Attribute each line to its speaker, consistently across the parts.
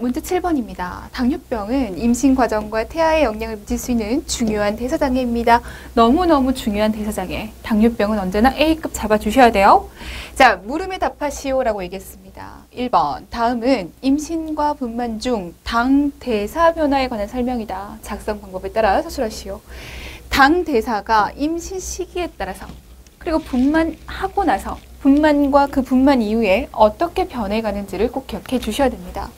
Speaker 1: 문제 7번입니다. 당뇨병은 임신 과정과 태아에 영향을 미칠 수 있는 중요한 대사장애입니다. 너무너무 중요한 대사장애. 당뇨병은 언제나 A급 잡아주셔야 돼요. 자, 물음에 답하시오라고 얘기했습니다. 1번, 다음은 임신과 분만 중 당 대사 변화에 관한 설명이다. 작성 방법에 따라 서술하시오. 당 대사가 임신 시기에 따라서 그리고 분만하고 나서 분만과 그 분만 이후에 어떻게 변해가는지를 꼭 기억해 주셔야 됩니다.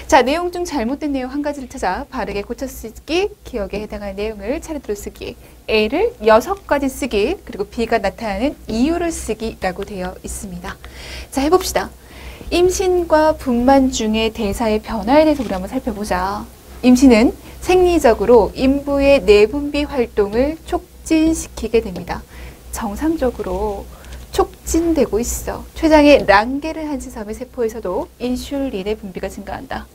Speaker 1: 자, 내용 중 잘못된 내용 한 가지를 찾아 바르게 고쳐 쓰기, 기억에 해당하는 내용을 차례대로 쓰기, A를 6가지 쓰기, 그리고 B가 나타나는 이유를 쓰기라고 되어 있습니다. 자, 해봅시다. 임신과 분만 중의 대사의 변화에 대해서 우리 한번 살펴보자. 임신은 생리적으로陰부의 내분비 활동을 촉진시키게 됩니다. 정상적으로 촉진되고 있어. 췌장의 랑게르한스섬의 세포에서도 인슐린의 분비가 증가한다.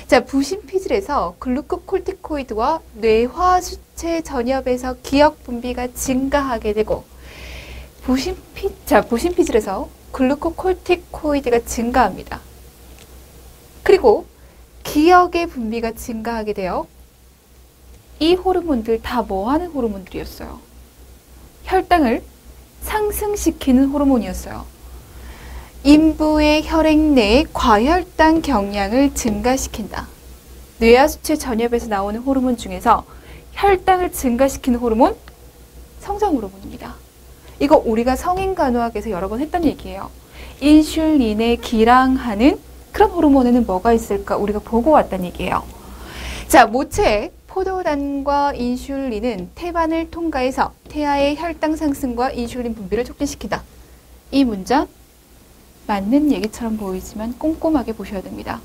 Speaker 1: 자, 부신피질에서 글루코콜티코이드와 뇌화수체 전엽에서 기억 분비가 증가하게 되고, 부신피질에서 글루코콜티코이드가 증가합니다. 그리고 기억의 분비가 증가하게 되어 이 호르몬들 다 뭐 하는 호르몬들이었어요? 혈당을 상승시키는 호르몬이었어요.陰부의 혈액 내의 과혈당 경량을 증가시킨다. 뇌하수체 전엽에서 나오는 호르몬 중에서 혈당을 증가시키는 호르몬, 성장 호르몬입니다. 이거 우리가 성인간호학에서 여러 번 했던 얘기예요. 인슐린에 기량하는 그런 호르몬에는 뭐가 있을까 우리가 보고 왔다는 얘기예요. 자, 모체에 포도당과 인슐린은 태반을 통과해서 태아의 혈당 상승과 인슐린 분비를 촉진시킨다. 이 문장 맞는 얘기처럼 보이지만 꼼꼼하게 보셔야 됩니다.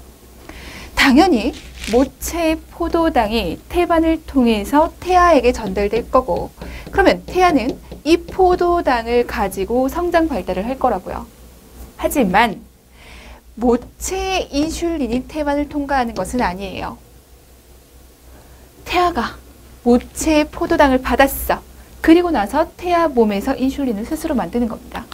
Speaker 1: 당연히 모체의 포도당이 태반을 통해서 태아에게 전달될 거고, 그러면 태아는 이 포도당을 가지고 성장 발달을 할 거라고요. 하지만 모체의 인슐린이 태반을 통과하는 것은 아니에요. 태아가 모체의 포도당을 받았어. 그리고 나서 태아 몸에서 인슐린을 스스로 만드는 겁니다.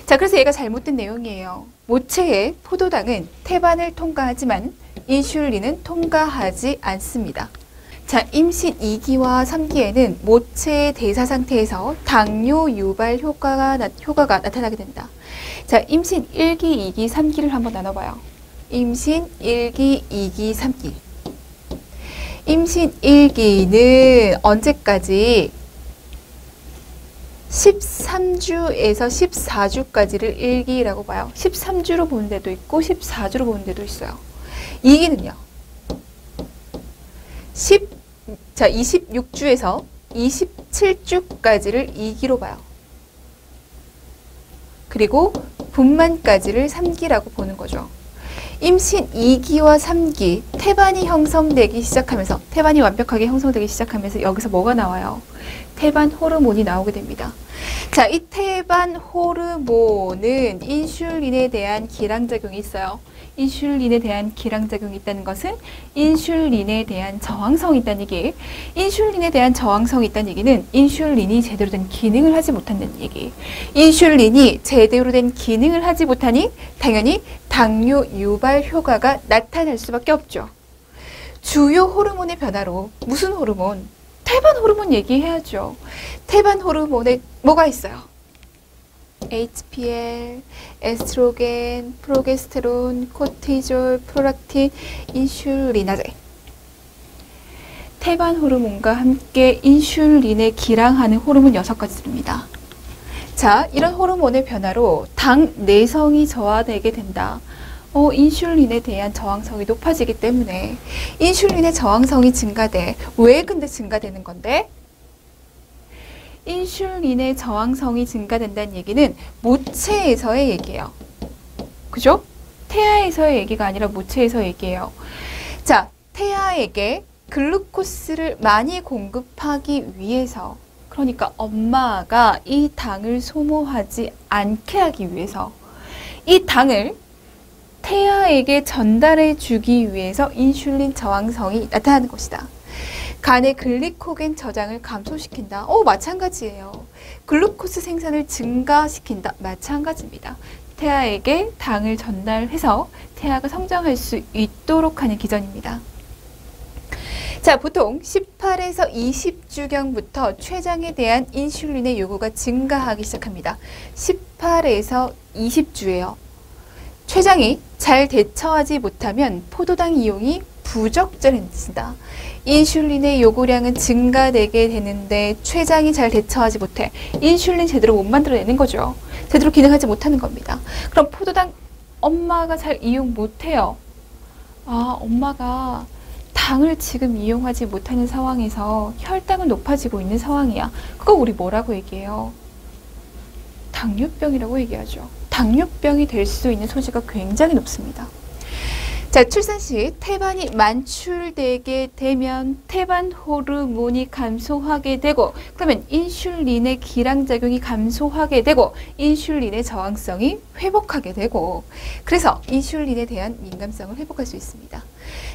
Speaker 1: 자, 그래서 얘가 잘못된 내용이에요. 모체의 포도당은 태반을 통과하지만 인슐린은 통과하지 않습니다. 자, 임신 2기와 3기에는 모체의 대사 상태에서 당뇨 유발 효과가 나타나게 됩니다. 자, 임신 1기, 2기, 3기를 한번 나눠봐요. 임신 1기, 2기, 3기. 임신 1기는 언제까지? 13주에서 14주까지를 1기라고 봐요. 13주로 보는 데도 있고 14주로 보는 데도 있어요. 2기는요. 26주에서 27주까지를 2기로 봐요. 그리고 분만까지를 3기라고 보는 거죠. 임신 2기와 3기, 태반이 형성되기 시작하면서, 태반이 완벽하게 형성되기 시작하면서 여기서 뭐가 나와요? 태반 호르몬이 나오게 됩니다. 자, 이 태반 호르몬은 인슐린에 대한 기량작용이 있어요. 인슐린에 대한 기량작용이 있다는 것은 인슐린에 대한 저항성이 있다는 얘기. 인슐린에 대한 저항성이 있다는 얘기는 인슐린이 제대로 된 기능을 하지 못한다는 얘기. 인슐린이 제대로 된 기능을 하지 못하니 당연히 당뇨 유발 효과가 나타날 수밖에 없죠. 주요 호르몬의 변화로 무슨 호르몬? 태반 호르몬 얘기해야죠. 태반 호르몬에 뭐가 있어요? HPL, 에스트로겐, 프로게스테론, 코티졸, 프롤락틴, 인슐리나제. 태반 호르몬과 함께 인슐린에 기량하는 호르몬 6가지입니다. 자, 이런 호르몬의 변화로 당 내성이 저하되게 된다. 인슐린에 대한 저항성이 높아지기 때문에 인슐린의 저항성이 증가돼. 왜 근데 증가되는 건데? 인슐린의 저항성이 증가된다는 얘기는 모체에서의 얘기예요. 그죠? 태아에서의 얘기가 아니라 모체에서의 얘기예요. 자, 태아에게 글루코스를 많이 공급하기 위해서, 그러니까 엄마가 이 당을 소모하지 않게 하기 위해서 이 당을 태아에게 전달해 주기 위해서 인슐린 저항성이 나타나는 것이다. 간의 글리코겐 저장을 감소시킨다. 마찬가지예요. 글루코스 생산을 증가시킨다. 마찬가지입니다. 태아에게 당을 전달해서 태아가 성장할 수 있도록 하는 기전입니다. 자, 보통 18에서 20주경부터 췌장에 대한 인슐린의 요구가 증가하기 시작합니다. 18에서 20주예요. 췌장이 잘 대처하지 못하면 포도당 이용이 부적절해진다. 인슐린의 요구량은 증가되게 되는데 췌장이 잘 대처하지 못해 인슐린 제대로 못 만들어내는 거죠. 제대로 기능하지 못하는 겁니다. 그럼 포도당 엄마가 잘 이용 못해요. 아, 엄마가 당을 지금 이용하지 못하는 상황에서 혈당은 높아지고 있는 상황이야. 그거 우리 뭐라고 얘기해요? 당뇨병이라고 얘기하죠. 당뇨병이 될 수 있는 소지가 굉장히 높습니다. 자, 출산 시 태반이 만출되게 되면 태반 호르몬이 감소하게 되고, 그러면 인슐린의 기량작용이 감소하게 되고 인슐린의 저항성이 회복하게 되고, 그래서 인슐린에 대한 민감성을 회복할 수 있습니다.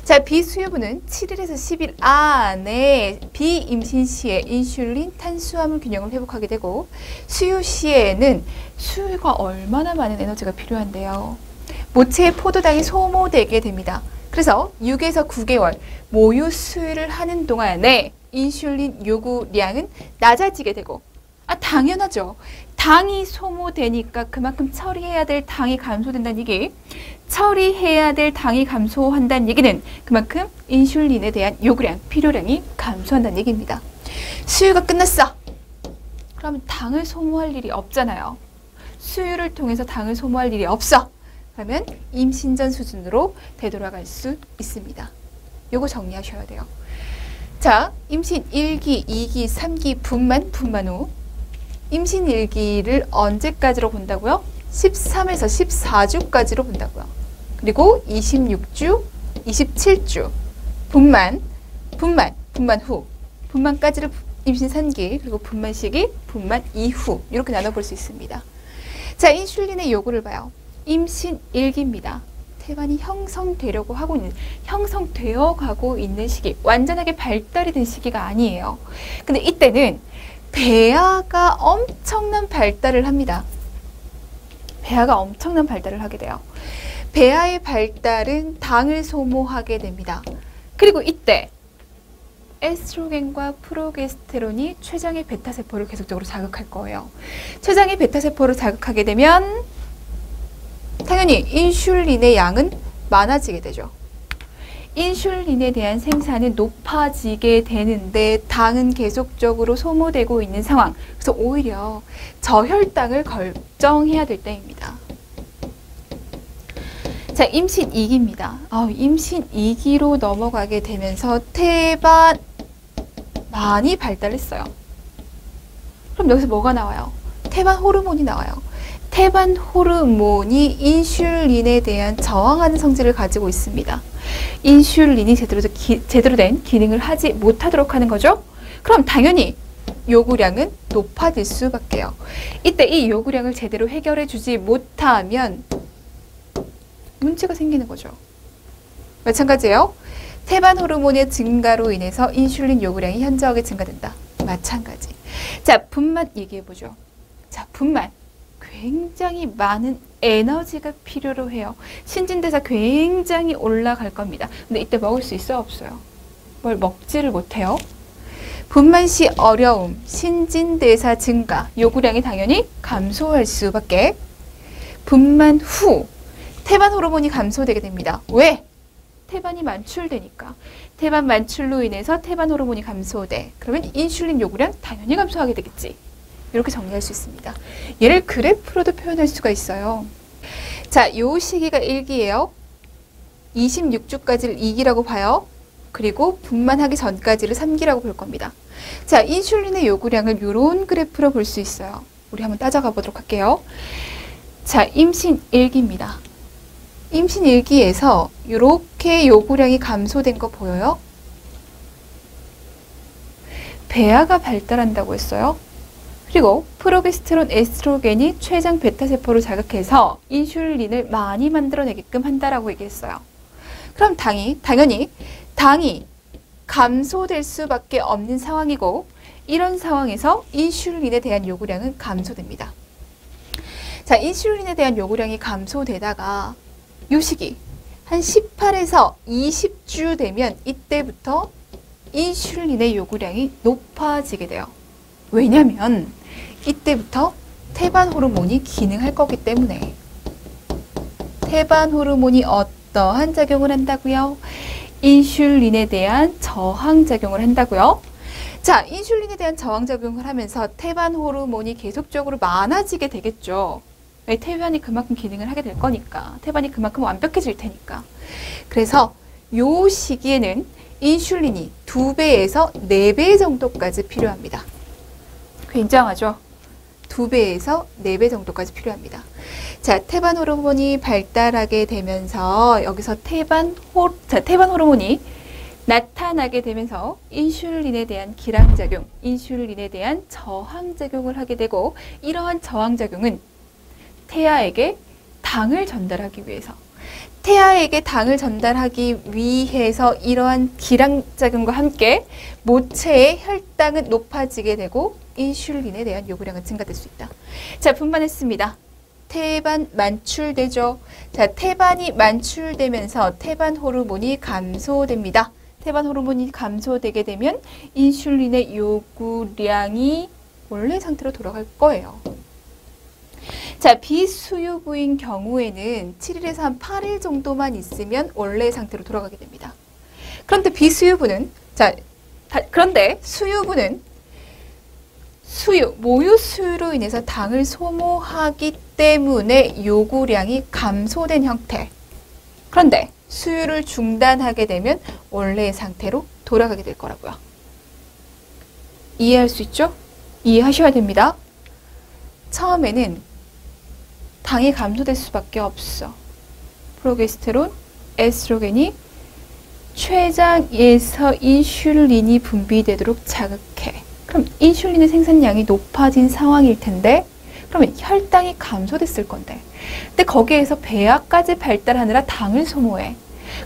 Speaker 1: 자, 비수유부는 7일에서 10일 안에 비임신 시에 인슐린 탄수화물 균형을 회복하게 되고, 수유 시에는 수유가 얼마나 많은 에너지가 필요한데요. 모체의 포도당이 소모되게 됩니다. 그래서 6에서 9개월 모유 수유를 하는 동안에 인슐린 요구량은 낮아지게 되고, 당연하죠. 당이 소모되니까 그만큼 처리해야 될 당이 감소된다는 얘기, 처리해야 될 당이 감소한다는 얘기는 그만큼 인슐린에 대한 요구량, 필요량이 감소한다는 얘기입니다. 수유가 끝났어. 그러면 당을 소모할 일이 없잖아요. 수유를 통해서 당을 소모할 일이 없어. 그러면 임신 전 수준으로 되돌아갈 수 있습니다. 요거 정리하셔야 돼요. 자, 임신 1기, 2기, 3기 분만 후 임신 1기를 언제까지로 본다고요? 13에서 14주까지로 본다고요. 그리고 26주, 27주 분만 후, 분만까지를 임신 3기, 그리고 분만 시기, 분만 이후 이렇게 나눠볼 수 있습니다. 자, 인슐린의 요구를 봐요. 임신 1기입니다. 태반이 형성되어 가고 있는 시기, 완전하게 발달이 된 시기가 아니에요. 근데 이때는 배아가 엄청난 발달을 합니다. 배아가 엄청난 발달을 하게 돼요. 배아의 발달은 당을 소모하게 됩니다. 그리고 이때 에스트로겐과 프로게스테론이 췌장의 베타세포를 계속적으로 자극할 거예요. 췌장의 베타세포를 자극하게 되면 당연히 인슐린의 양은 많아지게 되죠. 인슐린에 대한 생산은 높아지게 되는데 당은 계속적으로 소모되고 있는 상황. 그래서 오히려 저혈당을 걱정해야 될 때입니다. 자, 임신 2기입니다. 임신 2기로 넘어가게 되면서 태반 많이 발달했어요. 그럼 여기서 뭐가 나와요? 태반 호르몬이 나와요. 태반 호르몬이 인슐린에 대한 저항하는 성질을 가지고 있습니다. 인슐린이 제대로 된 기능을 하지 못하도록 하는 거죠. 그럼 당연히 요구량은 높아질 수밖에요. 이때 이 요구량을 제대로 해결해 주지 못하면 문제가 생기는 거죠. 마찬가지예요. 태반 호르몬의 증가로 인해서 인슐린 요구량이 현저하게 증가된다. 마찬가지. 자, 분만 얘기해보죠. 자, 분만. 굉장히 많은 에너지가 필요로 해요. 신진대사 굉장히 올라갈 겁니다. 근데 이때 먹을 수 있어요? 없어요? 뭘 먹지를 못해요. 분만 시 어려움, 신진대사 증가, 요구량이 당연히 감소할 수밖에. 분만 후 태반 호르몬이 감소되게 됩니다. 왜? 태반이 만출되니까. 태반 만출로 인해서 태반 호르몬이 감소돼. 그러면 인슐린 요구량 당연히 감소하게 되겠지. 이렇게 정리할 수 있습니다. 얘를 그래프로도 표현할 수가 있어요. 자, 요 시기가 1기예요. 26주까지를 2기라고 봐요. 그리고 분만하기 전까지를 3기라고 볼 겁니다. 자, 인슐린의 요구량을 이런 그래프로 볼 수 있어요. 우리 한번 따져가 보도록 할게요. 자, 임신 1기입니다. 임신 1기에서 이렇게 요구량이 감소된 거 보여요? 배아가 발달한다고 했어요. 그리고 프로게스테론, 에스트로겐이 췌장 베타세포를 자극해서 인슐린을 많이 만들어내게끔 한다라고 얘기했어요. 그럼 당연히 당이 감소될 수밖에 없는 상황이고, 이런 상황에서 인슐린에 대한 요구량은 감소됩니다. 자, 인슐린에 대한 요구량이 감소되다가 요 시기 한 18에서 20주 되면 이때부터 인슐린의 요구량이 높아지게 돼요. 왜냐면 이때부터 태반 호르몬이 기능할 거기 때문에. 태반 호르몬이 어떠한 작용을 한다고요? 인슐린에 대한 저항작용을 한다고요. 자, 인슐린에 대한 저항작용을 하면서 태반 호르몬이 계속적으로 많아지게 되겠죠. 왜? 태반이 그만큼 기능을 하게 될 거니까. 태반이 그만큼 완벽해질 테니까. 그래서 요 시기에는 인슐린이 2배에서 4배 정도까지 필요합니다. 굉장하죠? 2배에서 4배 정도까지 필요합니다. 자, 태반 호르몬이 발달하게 되면서 여기서 태반 호르몬이 나타나게 되면서 인슐린에 대한 기량작용, 인슐린에 대한 저항작용을 하게 되고, 이러한 저항작용은 태아에게 당을 전달하기 위해서, 태아에게 당을 전달하기 위해서 이러한 기량작용과 함께 모체의 혈당은 높아지게 되고 인슐린에 대한 요구량은 증가될 수 있다. 자, 분반했습니다. 태반 만출되죠. 자, 태반이 만출되면서 태반 호르몬이 감소됩니다. 태반 호르몬이 감소되게 되면 인슐린의 요구량이 원래 상태로 돌아갈 거예요. 자, 비수유부인 경우에는 7일에서 한 8일 정도만 있으면 원래 상태로 돌아가게 됩니다. 그런데 비수유부는, 그런데 수유부는 모유 수유로 인해서 당을 소모하기 때문에 요구량이 감소된 형태. 그런데 수유를 중단하게 되면 원래의 상태로 돌아가게 될 거라고요. 이해할 수 있죠? 이해하셔야 됩니다. 처음에는 당이 감소될 수밖에 없어. 프로게스테론, 에스트로겐이 췌장에서 인슐린이 분비되도록 자극해. 그럼 인슐린의 생산량이 높아진 상황일 텐데, 그러면 혈당이 감소됐을 건데, 근데 거기에서 배아까지 발달하느라 당을 소모해.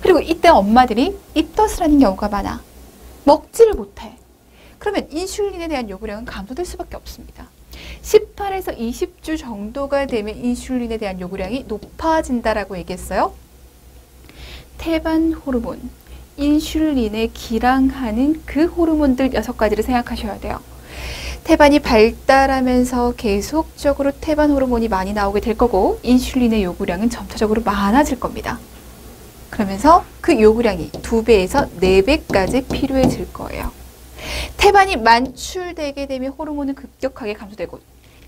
Speaker 1: 그리고 이때 엄마들이 입덧을 하는 경우가 많아. 먹지를 못해. 그러면 인슐린에 대한 요구량은 감소될 수밖에 없습니다. 18에서 20주 정도가 되면 인슐린에 대한 요구량이 높아진다라고 얘기했어요. 태반 호르몬, 인슐린에 기량하는 그 호르몬들 6가지를 생각하셔야 돼요. 태반이 발달하면서 계속적으로 태반 호르몬이 많이 나오게 될 거고 인슐린의 요구량은 점차적으로 많아질 겁니다. 그러면서 그 요구량이 2배에서 4배까지 필요해질 거예요. 태반이 만출되게 되면 호르몬은 급격하게 감소되고,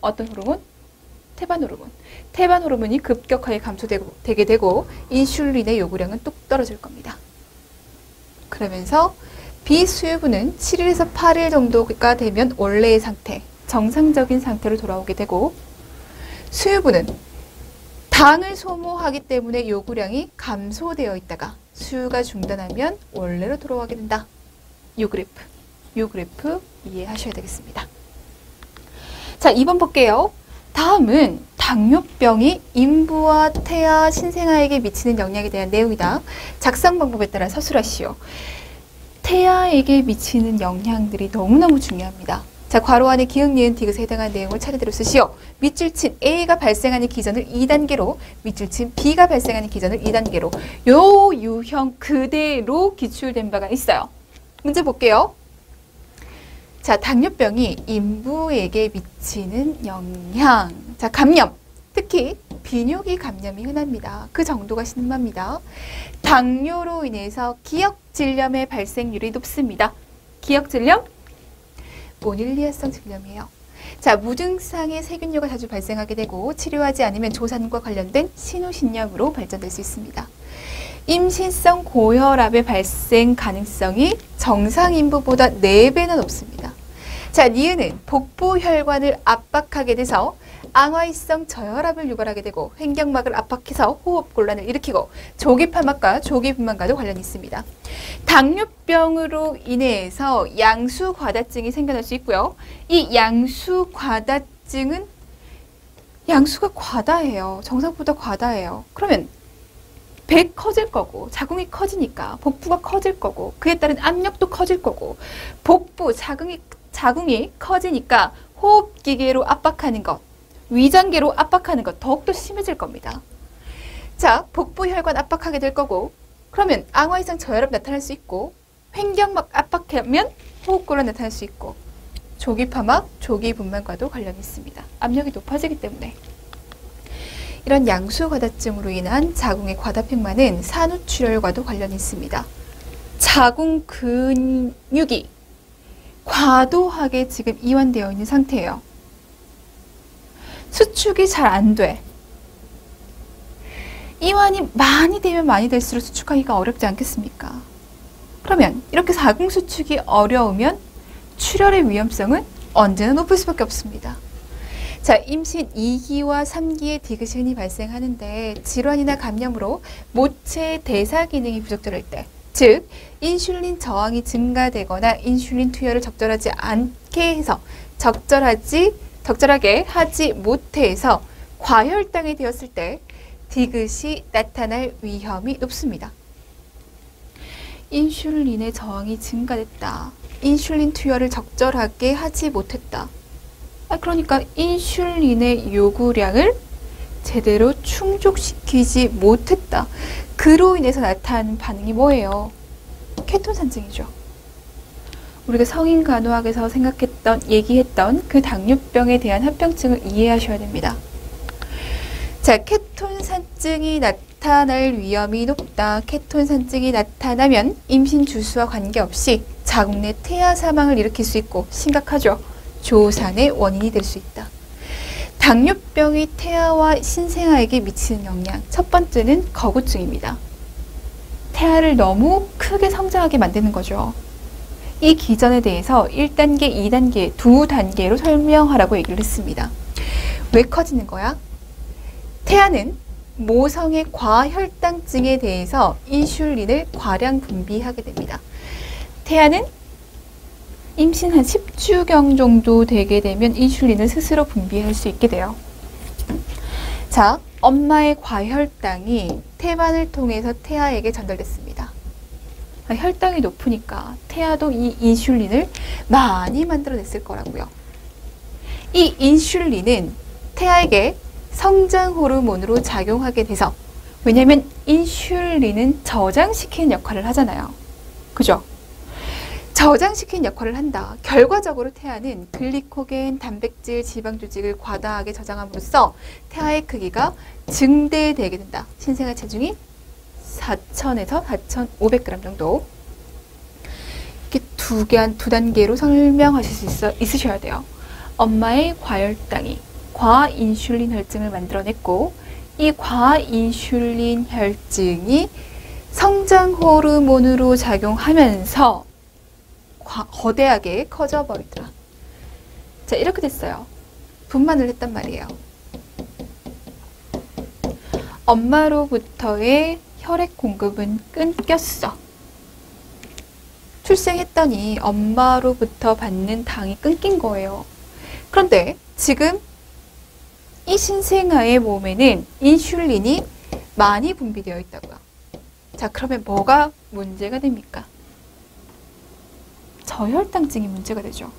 Speaker 1: 어떤 호르몬? 태반 호르몬. 태반 호르몬이 급격하게 감소되게 되고 인슐린의 요구량은 뚝 떨어질 겁니다. 그러면서 비수유부는 7일에서 8일 정도가 되면 원래의 상태, 정상적인 상태로 돌아오게 되고, 수유부는 당을 소모하기 때문에 요구량이 감소되어 있다가 수유가 중단하면 원래로 돌아가게 된다. 요 그래프 이해하셔야 되겠습니다. 자, 2번 볼게요. 다음은 당뇨병이 인부와 태아, 신생아에게 미치는 영향에 대한 내용이다. 작성 방법에 따라 서술하시오. 태아에게 미치는 영향들이 너무너무 중요합니다. 자, 괄호 안에 기역, 니은, 디귿에 해당하는 내용을 차례대로 쓰시오. 밑줄친 A가 발생하는 기전을 2단계로, 밑줄친 B가 발생하는 기전을 2단계로. 요 유형 그대로 기출된 바가 있어요. 문제 볼게요. 자, 당뇨병이 인부에게 미치는 영향. 자, 감염. 특히 비뇨기 감염이 흔합니다. 그 정도가 심합니다. 당뇨로 인해서 기역질염의 발생률이 높습니다. 기역질염? 모닐리아성 질염이에요. 자, 무증상의 세균류가 자주 발생하게 되고 치료하지 않으면 조산과 관련된 신우신염으로 발전될 수 있습니다. 임신성 고혈압의 발생 가능성이 정상 인부보다 4배나 높습니다. 자, 니은은 복부 혈관을 압박하게 돼서 앙화이성 저혈압을 유발하게 되고 횡격막을 압박해서 호흡곤란을 일으키고 조기파막과 조기분만과도 관련이 있습니다. 당뇨병으로 인해서 양수과다증이 생겨날 수 있고요. 이 양수과다증은 양수가 과다해요. 정상보다 과다해요. 그러면 배 커질 거고 자궁이 커지니까 복부가 커질 거고 그에 따른 압력도 커질 거고 복부, 자궁이 커지니까 호흡기계로 압박하는 것, 위장계로 압박하는 것 더욱더 심해질 겁니다. 자, 복부 혈관 압박하게 될 거고, 그러면 앙화 이상 저혈압 나타날 수 있고, 횡격막 압박하면 호흡곤란 나타날 수 있고, 조기 파막, 조기 분만과도 관련이 있습니다. 압력이 높아지기 때문에. 이런 양수 과다증으로 인한 자궁의 과다팽만은 산후출혈과도 관련이 있습니다. 자궁 근육이 과도하게 지금 이완되어 있는 상태예요. 수축이 잘 안 돼. 이완이 많이 되면 많이 될수록 수축하기가 어렵지 않겠습니까? 그러면 이렇게 자궁 수축이 어려우면 출혈의 위험성은 언제나 높을 수밖에 없습니다. 자, 임신 2기와 3기에 디귿이 흔히 발생하는데 질환이나 감염으로 모체 대사 기능이 부족될 때, 즉 인슐린 저항이 증가되거나 인슐린 투여를 적절하지 않게 해서 적절하게 하지 못해서 과혈당이 되었을 때 디귿이 나타날 위험이 높습니다. 인슐린의 저항이 증가됐다. 인슐린 투여를 적절하게 하지 못했다. 그러니까 인슐린의 요구량을 제대로 충족시키지 못했다. 그로 인해서 나타나는 반응이 뭐예요? 케톤산증이죠. 우리가 성인 간호학에서 얘기했던 그 당뇨병에 대한 합병증을 이해하셔야 됩니다. 자, 케톤산증이 나타날 위험이 높다. 케톤산증이 나타나면 임신 주수와 관계없이 자궁 내 태아 사망을 일으킬 수 있고 심각하죠. 조산의 원인이 될 수 있다. 당뇨병이 태아와 신생아에게 미치는 영향. 첫 번째는 거구증입니다. 태아를 너무 크게 성장하게 만드는 거죠. 이 기전에 대해서 1단계, 2단계, 두 단계로 설명하라고 얘기를 했습니다. 왜 커지는 거야? 태아는 모성의 과혈당증에 대해서 인슐린을 과량 분비하게 됩니다. 태아는 임신 한 10주경 정도 되게 되면 인슐린을 스스로 분비할 수 있게 돼요. 자, 엄마의 과혈당이 태반을 통해서 태아에게 전달됐습니다. 혈당이 높으니까 태아도 이 인슐린을 많이 만들어냈을 거라고요. 이 인슐린은 태아에게 성장 호르몬으로 작용하게 돼서, 왜냐하면 인슐린은 저장시키는 역할을 하잖아요. 그죠? 저장시키는 역할을 한다. 결과적으로 태아는 글리코겐, 단백질, 지방 조직을 과다하게 저장함으로써 태아의 크기가 증대되게 된다. 신생아 체중이 4,000에서 4,500g 정도. 이렇게 두 단계로 설명하실 수 있으셔야 돼요. 엄마의 과혈당이 과인슐린 혈증을 만들어냈고, 이 과인슐린 혈증이 성장 호르몬으로 작용하면서 거대하게 커져버리더라. 자, 이렇게 됐어요. 분만을 했단 말이에요. 엄마로부터의 혈액 공급은 끊겼어. 출생했더니 엄마로부터 받는 당이 끊긴 거예요. 그런데 지금 이 신생아의 몸에는 인슐린이 많이 분비되어 있다고요. 자, 그러면 뭐가 문제가 됩니까? 저혈당증이 문제가 되죠.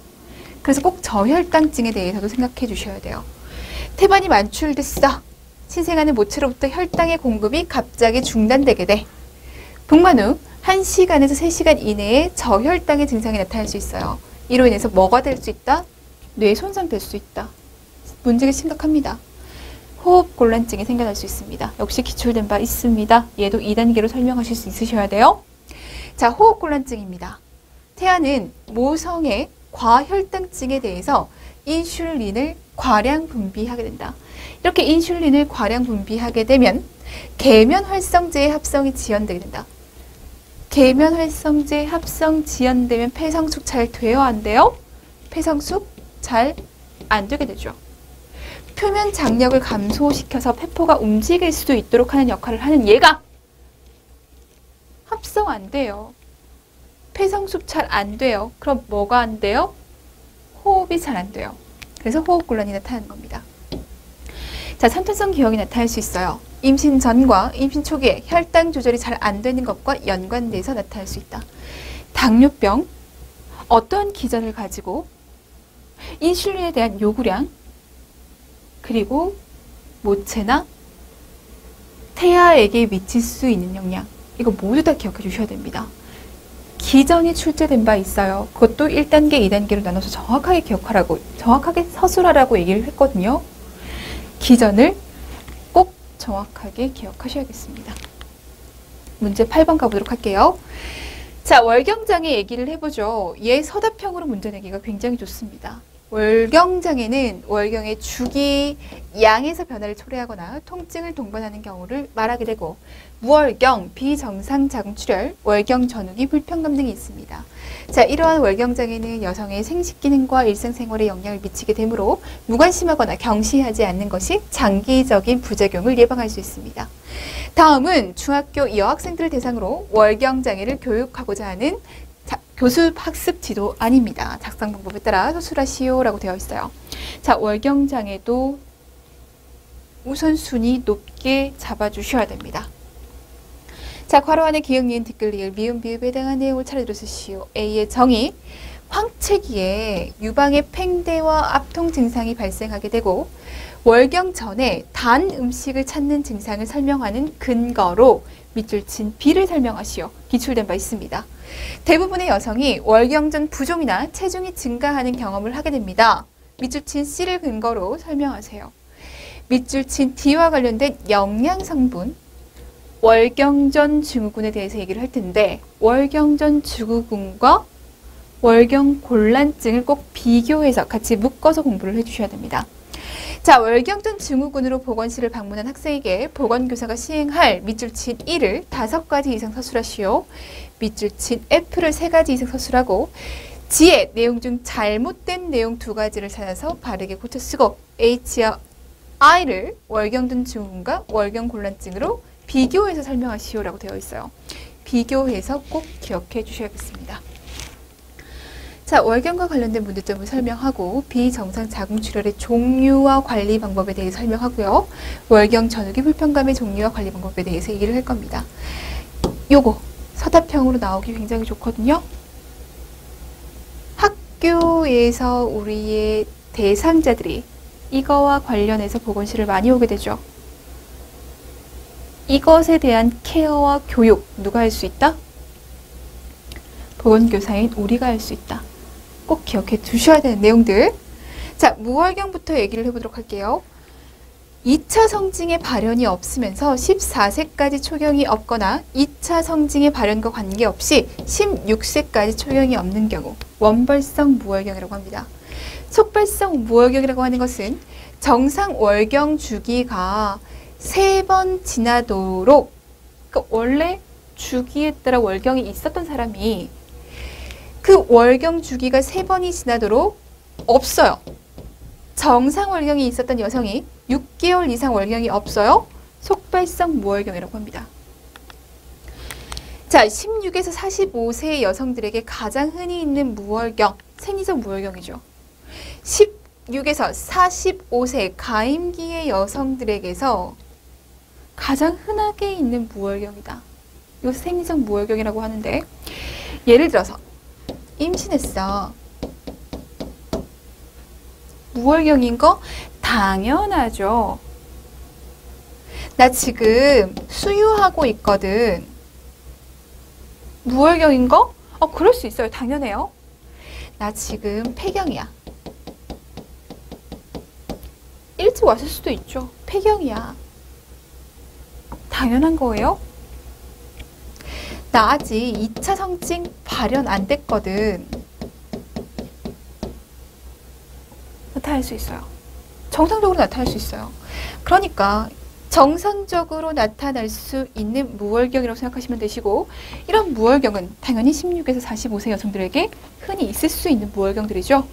Speaker 1: 그래서 꼭 저혈당증에 대해서도 생각해 주셔야 돼요. 태반이 만출됐어. 신생아는 모체로부터 혈당의 공급이 갑자기 중단되게 돼. 분만 후 1시간에서 3시간 이내에 저혈당의 증상이 나타날 수 있어요. 이로 인해서 뭐가 될 수 있다? 뇌 손상될 수 있다. 문제가 심각합니다. 호흡곤란증이 생겨날 수 있습니다. 역시 기출된 바 있습니다. 얘도 2단계로 설명하실 수 있으셔야 돼요. 자, 호흡곤란증입니다. 태아는 모성의 과혈당증에 대해서 인슐린을 과량 분비하게 된다. 이렇게 인슐린을 과량 분비하게 되면 계면활성제의 합성이 지연되게 된다. 계면활성제 합성 지연되면 폐성숙 잘 돼요? 안 돼요? 폐성숙 잘 안 되게 되죠. 표면 장력을 감소시켜서 폐포가 움직일 수도 있도록 하는 역할을 하는 얘가 합성 안 돼요. 폐성숙 잘 안 돼요. 그럼 뭐가 안 돼요? 호흡이 잘 안 돼요. 그래서 호흡곤란이 나타나는 겁니다. 자, 산탄성 기형이 나타날 수 있어요. 임신 전과 임신 초기에 혈당 조절이 잘 안 되는 것과 연관돼서 나타날 수 있다. 당뇨병, 어떠한 기전을 가지고 인슐린에 대한 요구량가 그리고 모체나 태아에게 미칠 수 있는 영향, 이거 모두 다 기억해 주셔야 됩니다. 기전이 출제된 바 있어요. 그것도 1단계, 2단계로 나눠서 정확하게 기억하라고, 정확하게 서술하라고 얘기를 했거든요. 기전을 꼭 정확하게 기억하셔야겠습니다. 문제 8번 가보도록 할게요. 자, 월경장애 얘기를 해보죠. 얘 서답형으로 문제 내기가 굉장히 좋습니다. 월경장애는 월경의 주기 양에서 변화를 초래하거나 통증을 동반하는 경우를 말하게 되고, 무월경, 비정상 자궁출혈, 월경 전후기 불편감 등이 있습니다. 자, 이러한 월경장애는 여성의 생식기능과 일상생활에 영향을 미치게 되므로 무관심하거나 경시하지 않는 것이 장기적인 부작용을 예방할 수 있습니다. 다음은 중학교 여학생들을 대상으로 월경장애를 교육하고자 하는 교수 학습 지도안입니다. 작성 방법에 따라 서술하시오라고 되어 있어요. 자, 월경장애도 우선순위 높게 잡아주셔야 됩니다. 자, 괄호 안에 기역, 니은, 뒷글, 리을, 미음, 비읍에 해당한 내용을 차례대로 쓰시오. A의 정의, 황체기에 유방의 팽대와 압통 증상이 발생하게 되고 월경 전에 단 음식을 찾는 증상을 설명하는 근거로 밑줄 친 B를 설명하시오. 기출된 바 있습니다. 대부분의 여성이 월경 전 부종이나 체중이 증가하는 경험을 하게 됩니다. 밑줄 친 C를 근거로 설명하세요. 밑줄 친 D와 관련된 영양성분, 월경 전 증후군에 대해서 얘기를 할 텐데, 월경 전 증후군과 월경 곤란증을 꼭 비교해서 같이 묶어서 공부를 해주셔야 됩니다. 자, 월경 전 증후군으로 보건실을 방문한 학생에게 보건교사가 시행할 밑줄 친 1을 5가지 이상 서술하시오. 밑줄 친 F를 3가지 이상 서술하고, G의 내용 중 잘못된 내용 2가지를 찾아서 바르게 고쳐 쓰고, H와 I를 월경 전 증후군과 월경 곤란증으로 비교해서 설명하시오라고 되어 있어요. 비교해서 꼭 기억해 주셔야겠습니다. 자, 월경과 관련된 문제점을 설명하고 비정상 자궁출혈의 종류와 관리 방법에 대해 설명하고요. 월경 전후기 불편감의 종류와 관리 방법에 대해서 얘기를 할 겁니다. 요거 서답형으로 나오기 굉장히 좋거든요. 학교에서 우리의 대상자들이 이거와 관련해서 보건실을 많이 오게 되죠. 이것에 대한 케어와 교육 누가 할 수 있다? 보건교사인 우리가 할 수 있다. 꼭 기억해 두셔야 되는 내용들. 자, 무월경부터 얘기를 해보도록 할게요. 2차 성징의 발현이 없으면서 14세까지 초경이 없거나 2차 성징의 발현과 관계없이 16세까지 초경이 없는 경우 원벌성 무월경이라고 합니다. 속발성 무월경이라고 하는 것은 정상 월경 주기가 3번 지나도록, 그러니까 원래 주기에 따라 월경이 있었던 사람이 그 월경 주기가 3번이 지나도록 없어요. 정상 월경이 있었던 여성이 6개월 이상 월경이 없어요. 속발성 무월경이라고 합니다. 자, 16에서 45세 여성들에게 가장 흔히 있는 무월경, 생리적 무월경이죠. 16에서 45세 가임기의 여성들에게서 가장 흔하게 있는 무월경이다. 이것을 생리적 무월경이라고 하는데, 예를 들어서 임신했어. 무월경인 거 당연하죠. 나 지금 수유하고 있거든. 무월경인 거? 그럴 수 있어요. 당연해요. 나 지금 폐경이야. 일찍 왔을 수도 있죠. 폐경이야. 당연한 거예요. 나 아직 2차 성징 발현 안 됐거든. 나타날 수 있어요. 정상적으로 나타날 수 있어요. 그러니까 정상적으로 나타날 수 있는 무월경이라고 생각하시면 되시고, 이런 무월경은 당연히 16에서 45세 여성들에게 흔히 있을 수 있는 무월경들이죠.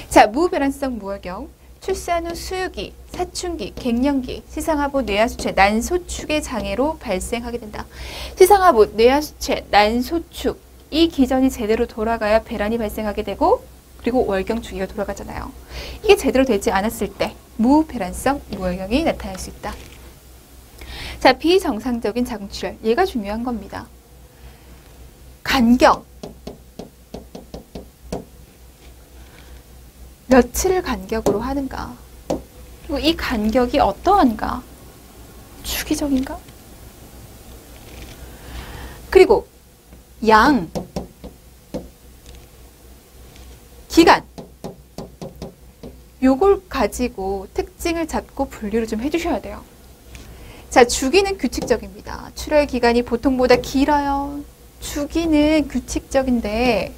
Speaker 1: 자, 무변환성 무월경. 출산 후 수유기, 사춘기, 갱년기, 시상하부 뇌하수체, 난소축의 장애로 발생하게 된다. 시상하부, 뇌하수체, 난소축, 이 기전이 제대로 돌아가야 배란이 발생하게 되고, 그리고 월경 주기가 돌아가잖아요. 이게 제대로 되지 않았을 때 무배란성 무월경이 나타날 수 있다. 자, 비정상적인 자궁출혈, 얘가 중요한 겁니다. 간격, 며칠을 간격으로 하는가, 그리고 이 간격이 어떠한가? 주기적인가? 그리고 양, 기간, 요걸 가지고 특징을 잡고 분류를 좀 해주셔야 돼요. 자, 주기는 규칙적입니다. 출혈 기간이 보통보다 길어요. 주기는 규칙적인데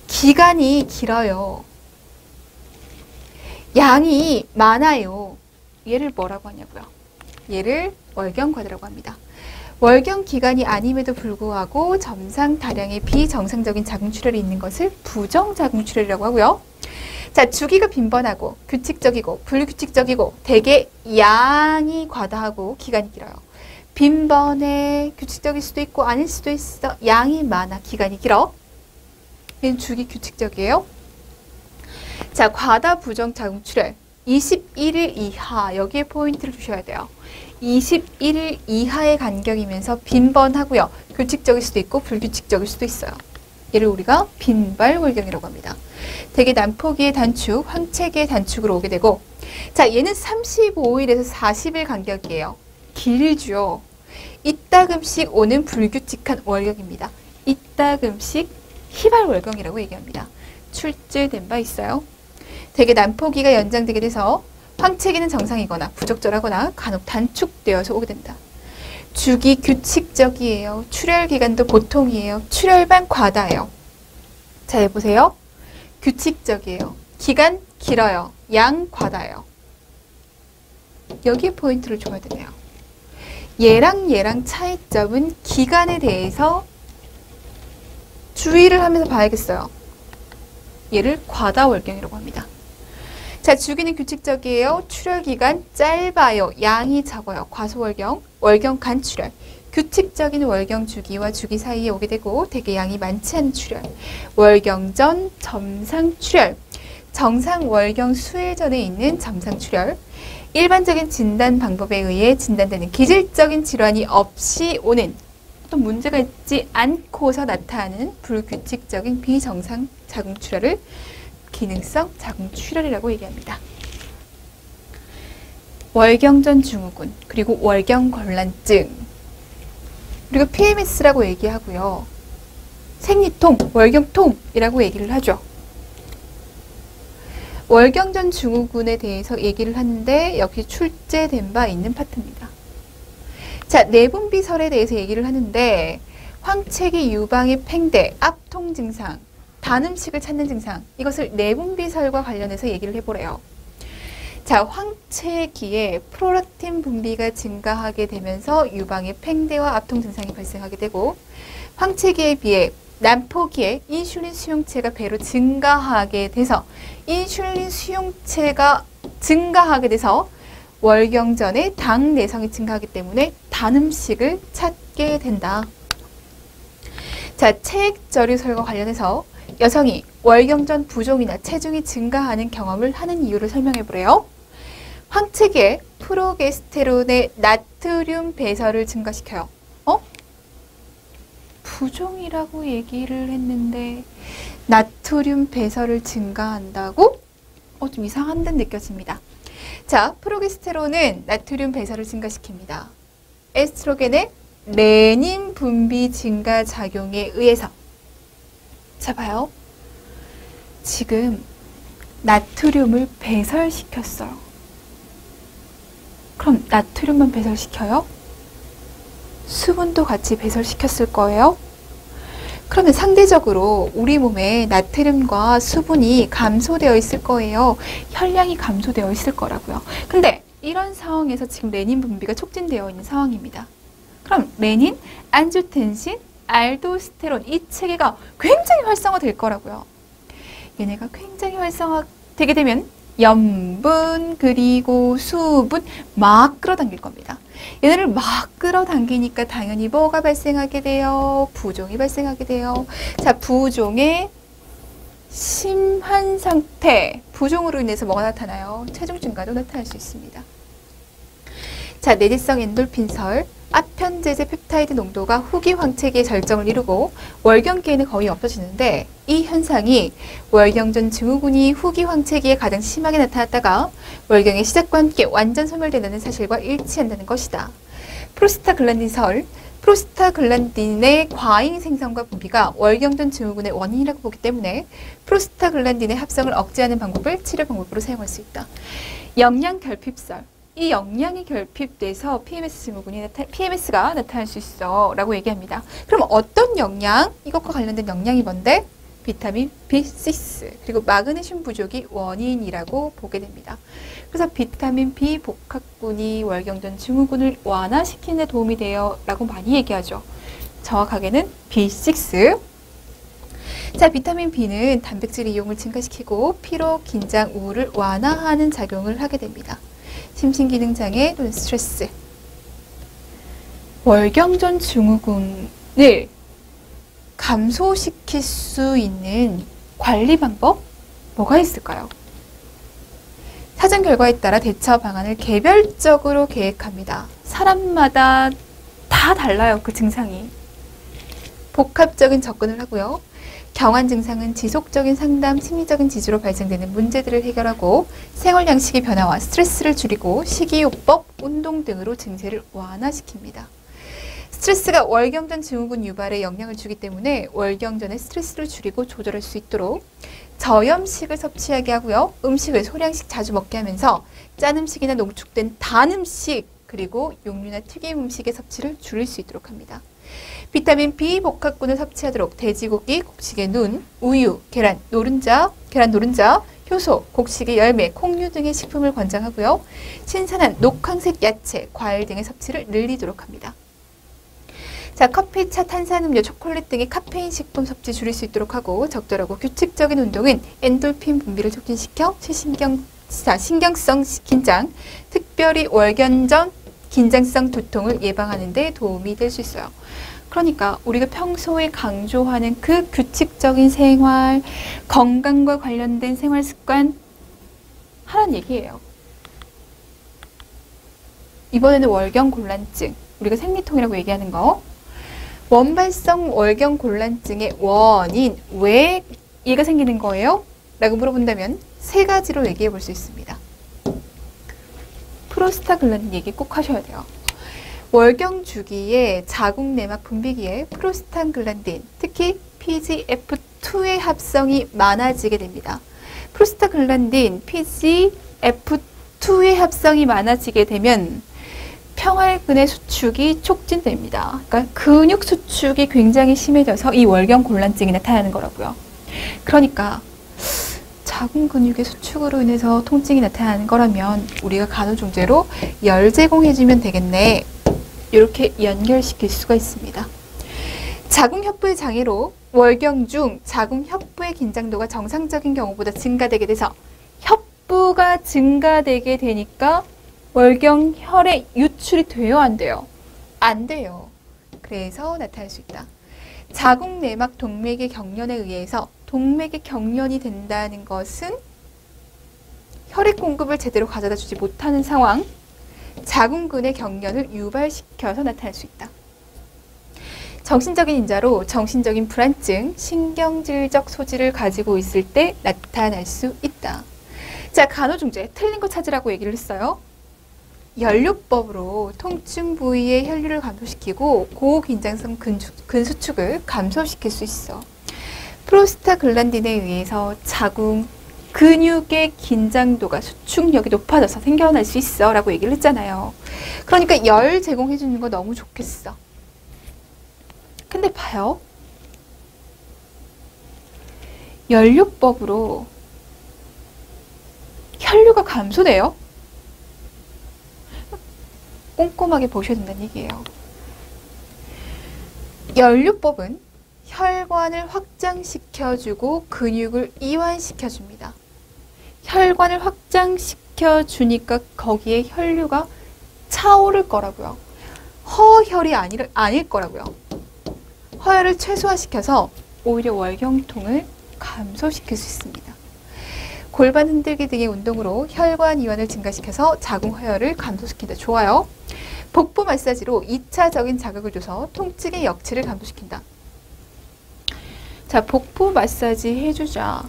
Speaker 1: 기간이 길어요. 양이 많아요. 얘를 뭐라고 하냐고요? 얘를 월경과다라고 합니다. 월경 기간이 아님에도 불구하고 점상 다량의 비정상적인 자궁출혈이 있는 것을 부정자궁출혈이라고 하고요. 자, 주기가 빈번하고 규칙적이고 불규칙적이고 대개 양이 과다하고 기간이 길어요. 빈번해, 규칙적일 수도 있고 아닐 수도 있어. 양이 많아, 기간이 길어. 얘는 주기 규칙적이에요. 자, 과다 부정 자궁출혈 21일 이하, 여기에 포인트를 주셔야 돼요. 21일 이하의 간격이면서 빈번하고요. 규칙적일 수도 있고 불규칙적일 수도 있어요. 얘를 우리가 빈발월경이라고 합니다. 대개 난포기의 단축, 황체기의 단축으로 오게 되고, 자, 얘는 35일에서 40일 간격이에요. 길죠. 이따금씩 오는 불규칙한 월경입니다. 이따금씩 희발월경이라고 얘기합니다. 출제된 바 있어요. 대개 난포기가 연장되게 돼서 황체기는 정상이거나 부적절하거나 간혹 단축되어서 오게 된다. 주기 규칙적이에요. 출혈 기간도 보통이에요. 출혈만 과다예요. 자, 해보세요. 규칙적이에요. 기간 길어요. 양 과다예요. 여기에 포인트를 줘야 되네요. 얘랑 차이점은 기간에 대해서 주의를 하면서 봐야겠어요. 얘를 과다월경이라고 합니다. 자, 주기는 규칙적이에요. 출혈 기간 짧아요. 양이 적어요. 과소월경, 월경 간출혈. 규칙적인 월경 주기와 주기 사이에 오게 되고 대개 양이 많지 않은 출혈. 월경 전 점상 출혈. 정상 월경 수일 전에 있는 점상 출혈. 일반적인 진단 방법에 의해 진단되는 기질적인 질환이 없이 오는 어떤 문제가 있지 않고서 나타나는 불규칙적인 비정상 자궁출혈을 기능성 자궁출혈이라고 얘기합니다. 월경전 증후군, 그리고 월경곤란증, 그리고 PMS라고 얘기하고요. 생리통, 월경통이라고 얘기를 하죠. 월경전 증후군에 대해서 얘기를 하는데 역시 출제된 바 있는 파트입니다. 자, 내분비설에 대해서 얘기를 하는데 황체기 유방의 팽대, 압통 증상, 단 음식을 찾는 증상, 이것을 내분비설과 관련해서 얘기를 해보래요. 자, 황체기에 프롤락틴 분비가 증가하게 되면서 유방의 팽대와 압통 증상이 발생하게 되고, 황체기에 비해 난포기에 인슐린 수용체가 배로 증가하게 돼서 인슐린 수용체가 증가하게 돼서 월경 전에 당 내성이 증가하기 때문에 단 음식을 찾게 된다. 자, 체액저류설과 관련해서 여성이 월경 전 부종이나 체중이 증가하는 경험을 하는 이유를 설명해 보래요. 황체기에 프로게스테론의 나트륨 배설을 증가시켜요. 부종이라고 얘기를 했는데 나트륨 배설을 증가한다고? 좀 이상한 듯 느껴집니다. 자, 프로게스테론은 나트륨 배설을 증가시킵니다. 에스트로겐의 레닌 분비 증가 작용에 의해서. 자, 봐요. 지금 나트륨을 배설시켰어요. 그럼 나트륨만 배설시켜요? 수분도 같이 배설시켰을 거예요? 그러면 상대적으로 우리 몸에 나트륨과 수분이 감소되어 있을 거예요. 혈량이 감소되어 있을 거라고요. 근데 이런 상황에서 지금 레닌 분비가 촉진되어 있는 상황입니다. 그럼 레닌, 안주텐신, 알도스테론 이 체계가 굉장히 활성화될 거라고요. 얘네가 굉장히 활성화되게 되면 염분 그리고 수분 막 끌어당길 겁니다. 얘네를 막 끌어당기니까 당연히 뭐가 발생하게 돼요? 부종이 발생하게 돼요. 자, 부종의 심한 상태, 부종으로 인해서 뭐가 나타나요? 체중 증가도 나타날 수 있습니다. 자, 내재성 엔돌핀설, 아편제제 펩타이드 농도가 후기 황체기의 절정을 이루고 월경기에는 거의 없어지는데 이 현상이 월경전 증후군이 후기 황체기에 가장 심하게 나타났다가 월경의 시작과 함께 완전 소멸된다는 사실과 일치한다는 것이다. 프로스타글란딘설, 프로스타글란딘의 과잉 생성과 분비가 월경전 증후군의 원인이라고 보기 때문에 프로스타글란딘의 합성을 억제하는 방법을 치료 방법으로 사용할 수 있다. 영양 결핍설. 이 영양이 결핍돼서 PMS가 나타날 수 있어 라고 얘기합니다. 그럼 어떤 영양? 이것과 관련된 영양이 뭔데? 비타민 B6 그리고 마그네슘 부족이 원인이라고 보게 됩니다. 그래서 비타민 B 복합군이 월경전 증후군을 완화시키는 데 도움이 돼요 라고 많이 얘기하죠. 정확하게는 B6. 자, 비타민 B는 단백질 이용을 증가시키고 피로, 긴장, 우울을 완화하는 작용을 하게 됩니다. 심신기능장애 또는 스트레스. 월경전 증후군을 감소시킬 수 있는 관리 방법? 뭐가 있을까요? 사전 결과에 따라 대처 방안을 개별적으로 계획합니다. 사람마다 다 달라요, 그 증상이. 복합적인 접근을 하고요. 경환 증상은 지속적인 상담, 심리적인 지지로 발생되는 문제들을 해결하고 생활 양식의 변화와 스트레스를 줄이고 식이요법, 운동 등으로 증세를 완화시킵니다. 스트레스가 월경전 증후군 유발에 영향을 주기 때문에 월경전의 스트레스를 줄이고 조절할 수 있도록 저염식을 섭취하게 하고요. 음식을 소량씩 자주 먹게 하면서 짠 음식이나 농축된 단 음식 그리고 육류나 튀김 음식의 섭취를 줄일 수 있도록 합니다. 비타민 B 복합군을 섭취하도록 돼지고기, 곡식의 눈, 우유, 계란 노른자, 효소, 곡식의 열매, 콩류 등의 식품을 권장하고요. 신선한 녹황색 야채, 과일 등의 섭취를 늘리도록 합니다. 자, 커피, 차, 탄산음료, 초콜릿 등의 카페인 식품 섭취 줄일 수 있도록 하고 적절하고 규칙적인 운동은 엔돌핀 분비를 촉진시켜 신경성 긴장, 특별히 월경전 긴장성 두통을 예방하는 데 도움이 될 수 있어요. 그러니까 우리가 평소에 강조하는 그 규칙적인 생활, 건강과 관련된 생활 습관 하라는 얘기예요. 이번에는 월경곤란증, 우리가 생리통이라고 얘기하는 거. 원발성 월경곤란증의 원인, 왜 얘가 생기는 거예요? 라고 물어본다면 세 가지로 얘기해 볼 수 있습니다. 프로스타글란딘 얘기 꼭 하셔야 돼요. 월경 주기에 자궁 내막 분비기에 프로스타글란딘, 특히 PGF2의 합성이 많아지게 됩니다. 프로스타글란딘, PGF2의 합성이 많아지게 되면 평활근의 수축이 촉진됩니다. 그러니까 근육 수축이 굉장히 심해져서 이 월경곤란증이 나타나는 거라고요. 그러니까 자궁 근육의 수축으로 인해서 통증이 나타나는 거라면 우리가 간호중재로 열 제공해주면 되겠네. 이렇게 연결시킬 수가 있습니다. 자궁협부의 장애로 월경 중 자궁협부의 긴장도가 정상적인 경우보다 증가되게 돼서 협부가 증가되게 되니까 월경 혈의 유출이 돼요, 안 돼요? 안 돼요. 그래서 나타날 수 있다. 자궁 내막 동맥의 경련에 의해서 동맥의 경련이 된다는 것은 혈액 공급을 제대로 가져다 주지 못하는 상황, 자궁근의 경련을 유발시켜서 나타날 수 있다. 정신적인 인자로 정신적인 불안증, 신경질적 소지를 가지고 있을 때 나타날 수 있다. 자, 간호중재, 틀린 거 찾으라고 얘기를 했어요. 연료법으로 통증 부위의 혈류를 감소시키고 고긴장성 근수축을 감소시킬 수 있어. 프로스타글란딘에 의해서 자궁 근육의 긴장도가 수축력이 높아져서 생겨날 수 있어 라고 얘기를 했잖아요. 그러니까 열 제공해 주는 거 너무 좋겠어. 근데 봐요. 연료법으로 혈류가 감소돼요. 꼼꼼하게 보셔야 된다는 얘기예요. 연료법은 혈관을 확장시켜주고 근육을 이완시켜줍니다. 혈관을 확장시켜주니까 거기에 혈류가 차오를 거라고요. 허혈이 아닐 거라고요. 허혈을 최소화시켜서 오히려 월경통을 감소시킬 수 있습니다. 골반 흔들기 등의 운동으로 혈관 이완을 증가시켜서 자궁 허혈을 감소시킨다. 좋아요. 복부 마사지로 2차적인 자극을 줘서 통증의 역치를 감소시킨다. 자, 복부 마사지 해주자.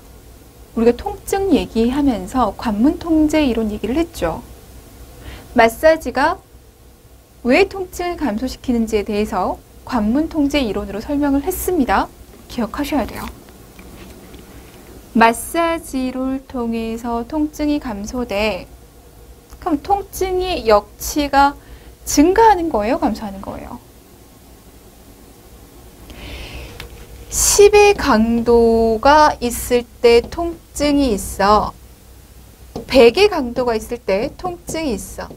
Speaker 1: 우리가 통증 얘기하면서 관문 통제 이론 얘기를 했죠. 마사지가 왜 통증을 감소시키는지에 대해서 관문 통제 이론으로 설명을 했습니다. 기억하셔야 돼요. 마사지를 통해서 통증이 감소돼. 그럼 통증의 역치가 증가하는 거예요? 감소하는 거예요? 10의 강도가 있을 때 통증이 있어. 100의 강도가 있을 때 통증이 있어.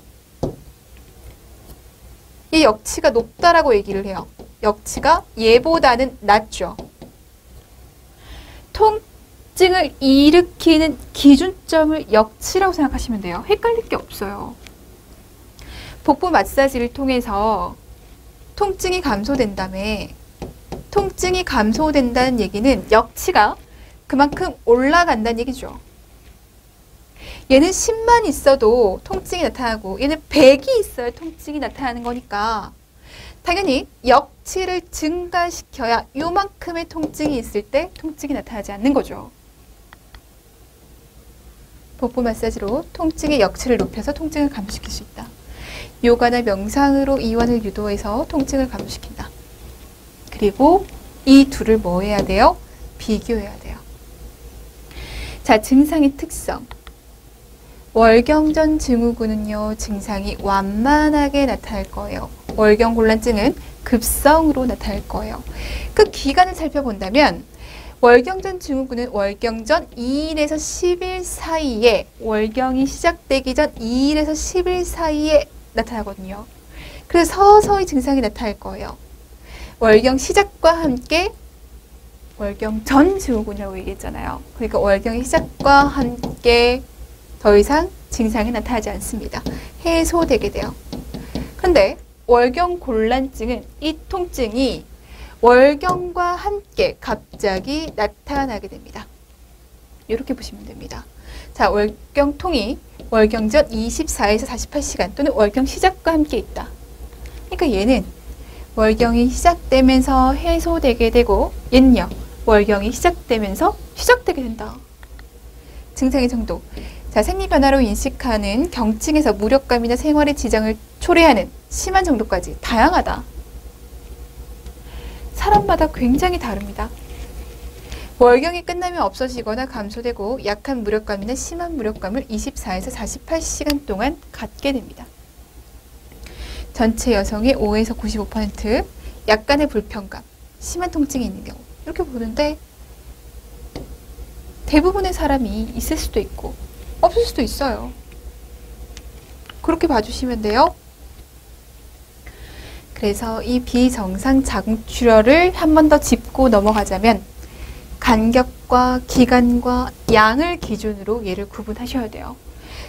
Speaker 1: 이 역치가 높다라고 얘기를 해요. 역치가 얘보다는 낮죠. 통증을 일으키는 기준점을 역치라고 생각하시면 돼요. 헷갈릴 게 없어요. 복부 마사지를 통해서 통증이 감소된다며. 통증이 감소된다는 얘기는 역치가 그만큼 올라간다는 얘기죠. 얘는 10만 있어도 통증이 나타나고 얘는 100이 있어야 통증이 나타나는 거니까 당연히 역치를 증가시켜야 요만큼의 통증이 있을 때 통증이 나타나지 않는 거죠. 복부 마사지로 통증의 역치를 높여서 통증을 감소시킬 수 있다. 요가나 명상으로 이완을 유도해서 통증을 감소시킨다. 그리고 이 둘을 뭐 해야 돼요? 비교해야 돼요. 자, 증상의 특성. 월경전 증후군은요, 증상이 완만하게 나타날 거예요. 월경곤란증은 급성으로 나타날 거예요. 그 기간을 살펴본다면 월경전 증후군은 월경전 2일에서 10일 사이에, 월경이 시작되기 전 2일에서 10일 사이에 나타나거든요. 그래서 서서히 증상이 나타날 거예요. 월경 시작과 함께 월경 전 증후군이라고 얘기했잖아요. 그러니까 월경의 시작과 함께 더 이상 증상이 나타나지 않습니다. 해소되게 돼요. 그런데 월경 곤란증은 이 통증이 월경과 함께 갑자기 나타나게 됩니다. 이렇게 보시면 됩니다. 자, 월경통이 월경 전 24에서 48시간 또는 월경 시작과 함께 있다. 그러니까 얘는 월경이 시작되면서 해소되게 되고 얘는요, 월경이 시작되면서 시작되게 된다. 증상의 정도. 자, 생리변화로 인식하는 경증에서 무력감이나 생활의 지장을 초래하는 심한 정도까지 다양하다. 사람마다 굉장히 다릅니다. 월경이 끝나면 없어지거나 감소되고 약한 무력감이나 심한 무력감을 24에서 48시간 동안 갖게 됩니다. 전체 여성의 5에서 95% 약간의 불편감, 심한 통증이 있는 경우 이렇게 보는데 대부분의 사람이 있을 수도 있고 없을 수도 있어요. 그렇게 봐주시면 돼요. 그래서 이 비정상 자궁출혈을 한 번 더 짚고 넘어가자면 간격과 기간과 양을 기준으로 얘를 구분하셔야 돼요.